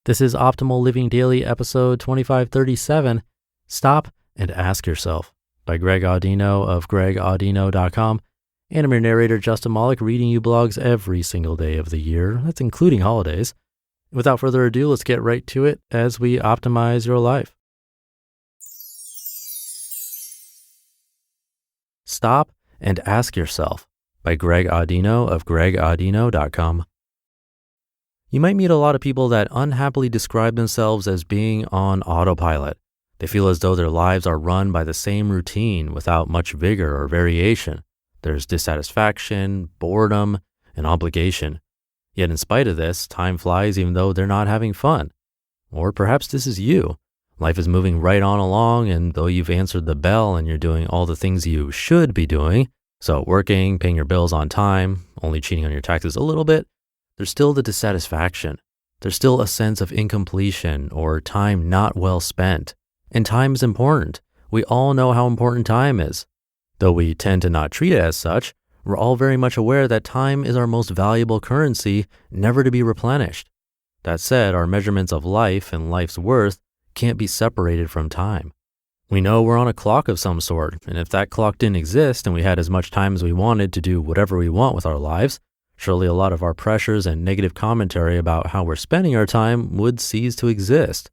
This is Optimal Living Daily, episode 2537, Stop and Ask Yourself, by Greg Audino of gregaudino.com. And I'm your narrator, Justin Malik, reading you blogs every single day of the year. That's including holidays. Without further ado, let's get right to it as we optimize your life. Stop and Ask Yourself, by Greg Audino of gregaudino.com. You might meet a lot of people that unhappily describe themselves as being on autopilot. They feel as though their lives are run by the same routine without much vigor or variation. There's dissatisfaction, boredom, and obligation. Yet in spite of this, time flies even though they're not having fun. Or perhaps this is you. Life is moving right on along, and though you've answered the bell and you're doing all the things you should be doing, so working, paying your bills on time, only cheating on your taxes a little bit, there's still the dissatisfaction. There's still a sense of incompletion or time not well spent. And time is important. We all know how important time is. Though we tend to not treat it as such, we're all very much aware that time is our most valuable currency, never to be replenished. That said, our measurements of life and life's worth can't be separated from time. We know we're on a clock of some sort, and if that clock didn't exist and we had as much time as we wanted to do whatever we want with our lives, surely a lot of our pressures and negative commentary about how we're spending our time would cease to exist.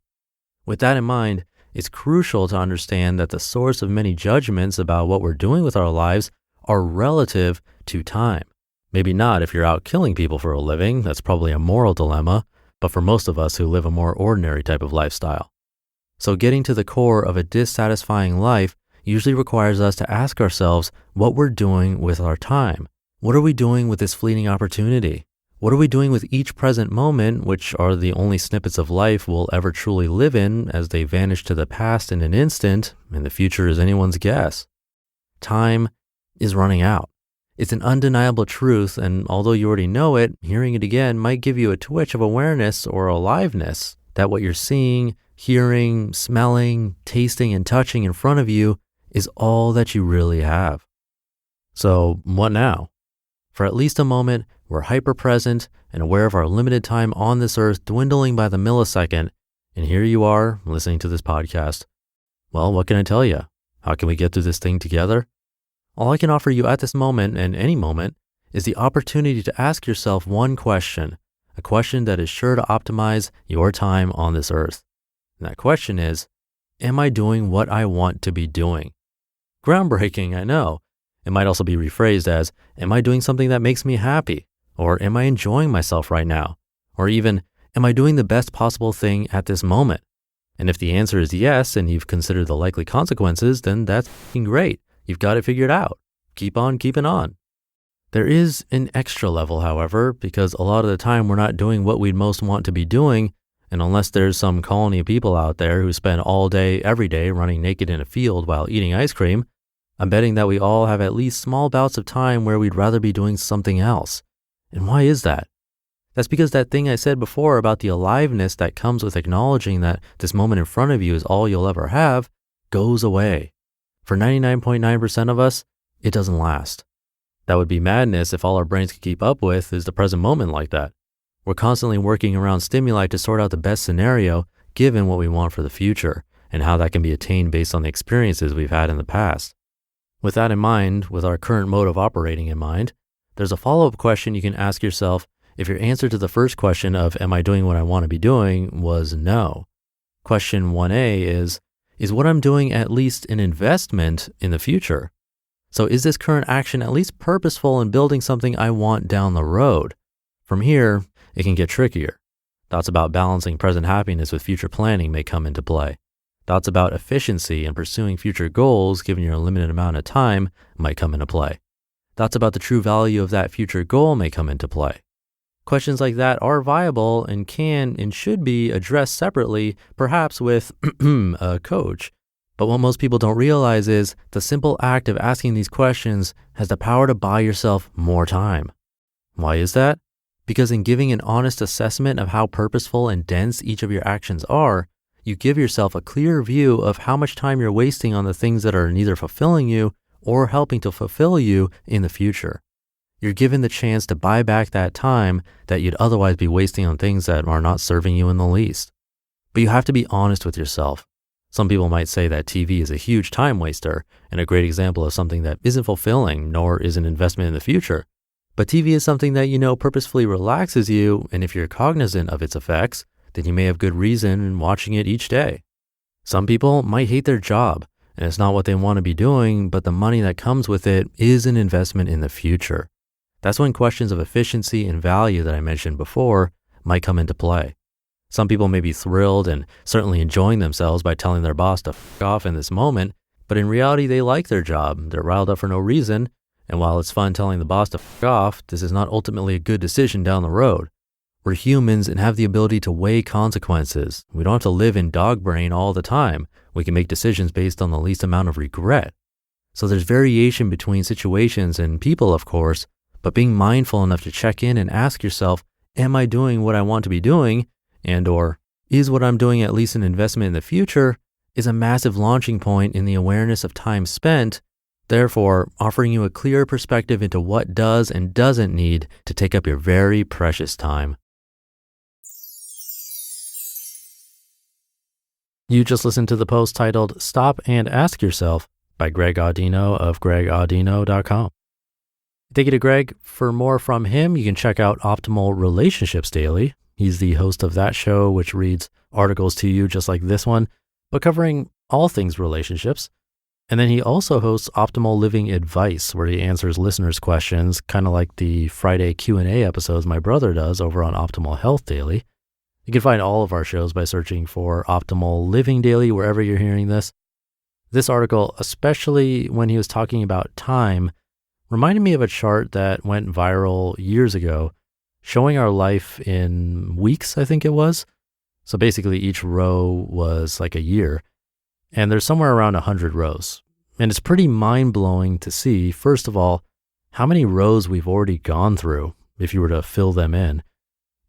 With that in mind, it's crucial to understand that the source of many judgments about what we're doing with our lives are relative to time. Maybe not if you're out killing people for a living, that's probably a moral dilemma, but for most of us who live a more ordinary type of lifestyle. So getting to the core of a dissatisfying life usually requires us to ask ourselves what we're doing with our time. What are we doing with this fleeting opportunity? What are we doing with each present moment, which are the only snippets of life we'll ever truly live in, as they vanish to the past in an instant, and the future is anyone's guess? Time is running out. It's an undeniable truth, and although you already know it, hearing it again might give you a twitch of awareness or aliveness that what you're seeing, hearing, smelling, tasting, and touching in front of you is all that you really have. So what now? For at least a moment, we're hyper-present and aware of our limited time on this earth dwindling by the millisecond, and here you are listening to this podcast. Well, what can I tell you? How can we get through this thing together? All I can offer you at this moment, and any moment, is the opportunity to ask yourself one question, a question that is sure to optimize your time on this earth. And that question is, am I doing what I want to be doing? Groundbreaking, I know. It might also be rephrased as, am I doing something that makes me happy? Or am I enjoying myself right now? Or even, am I doing the best possible thing at this moment? And if the answer is yes, and you've considered the likely consequences, then that's great. You've got it figured out. Keep on keeping on. There is an extra level, however, because a lot of the time we're not doing what we'd most want to be doing, and unless there's some colony of people out there who spend all day, every day running naked in a field while eating ice cream, I'm betting that we all have at least small bouts of time where we'd rather be doing something else. And why is that? That's because that thing I said before about the aliveness that comes with acknowledging that this moment in front of you is all you'll ever have goes away. For 99.9% of us, it doesn't last. That would be madness if all our brains could keep up with is the present moment like that. We're constantly working around stimuli to sort out the best scenario given what we want for the future and how that can be attained based on the experiences we've had in the past. With that in mind, with our current mode of operating in mind, there's a follow-up question you can ask yourself if your answer to the first question of, am I doing what I want to be doing, was no. Question 1A is what I'm doing at least an investment in the future? So is this current action at least purposeful in building something I want down the road? From here, it can get trickier. Thoughts about balancing present happiness with future planning may come into play. Thoughts about efficiency and pursuing future goals given your limited amount of time might come into play. Thoughts about the true value of that future goal may come into play. Questions like that are viable and can and should be addressed separately, perhaps with a coach. But what most people don't realize is the simple act of asking these questions has the power to buy yourself more time. Why is that? Because in giving an honest assessment of how purposeful and dense each of your actions are, you give yourself a clear view of how much time you're wasting on the things that are neither fulfilling you or helping to fulfill you in the future. you're given the chance to buy back that time that you'd otherwise be wasting on things that are not serving you in the least. But you have to be honest with yourself. Some people might say that TV is a huge time waster and a great example of something that isn't fulfilling nor is an investment in the future. But TV is something that you know purposefully relaxes you, and if you're cognizant of its effects, then you may have good reason in watching it each day. Some people might hate their job, and it's not what they want to be doing, but the money that comes with it is an investment in the future. That's when questions of efficiency and value that I mentioned before might come into play. Some people may be thrilled and certainly enjoying themselves by telling their boss to f off in this moment, but in reality, they like their job, they're riled up for no reason, and while it's fun telling the boss to f off, this is not ultimately a good decision down the road. We're humans and have the ability to weigh consequences. We don't have to live in dog brain all the time. We can make decisions based on the least amount of regret. So there's variation between situations and people, of course, but being mindful enough to check in and ask yourself, am I doing what I want to be doing? And or is what I'm doing at least an investment in the future is a massive launching point in the awareness of time spent, therefore offering you a clear perspective into what does and doesn't need to take up your very precious time. You just listened to the post titled Stop and Ask Yourself by Greg Audino of gregaudino.com. Thank you to Greg. For more from him, you can check out Optimal Relationships Daily. He's the host of that show, which reads articles to you just like this one, but covering all things relationships. And then he also hosts Optimal Living Advice, where he answers listeners' questions, kind of like the Friday Q&A episodes my brother does over on Optimal Health Daily. You can find all of our shows by searching for Optimal Living Daily wherever you're hearing this. This article, especially when he was talking about time, reminded me of a chart that went viral years ago, showing our life in weeks, I think it was. So basically each row was like a year, and there's somewhere around 100 rows. And it's pretty mind-blowing to see, first of all, how many rows we've already gone through if you were to fill them in,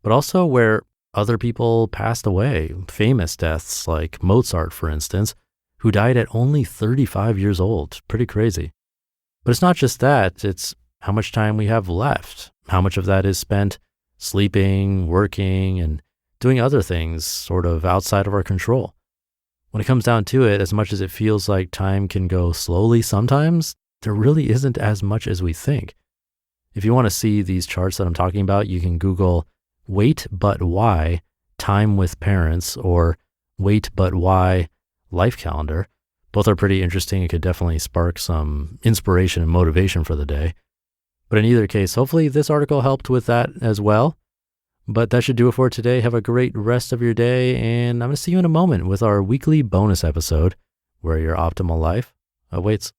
but also where other people passed away, famous deaths like Mozart, for instance, who died at only 35 years old. Pretty crazy. But it's not just that, it's how much time we have left. How much of that is spent sleeping, working, and doing other things sort of outside of our control. When it comes down to it, as much as it feels like time can go slowly sometimes, there really isn't as much as we think. If you want to see these charts that I'm talking about, you can Google Wait But Why Time with Parents or Wait But Why Life Calendar. Both are pretty interesting. It could definitely spark some inspiration and motivation for the day. But in either case, hopefully this article helped with that as well. But that should do it for today. Have a great rest of your day, and I'm going to see you in a moment with our weekly bonus episode where your optimal life awaits.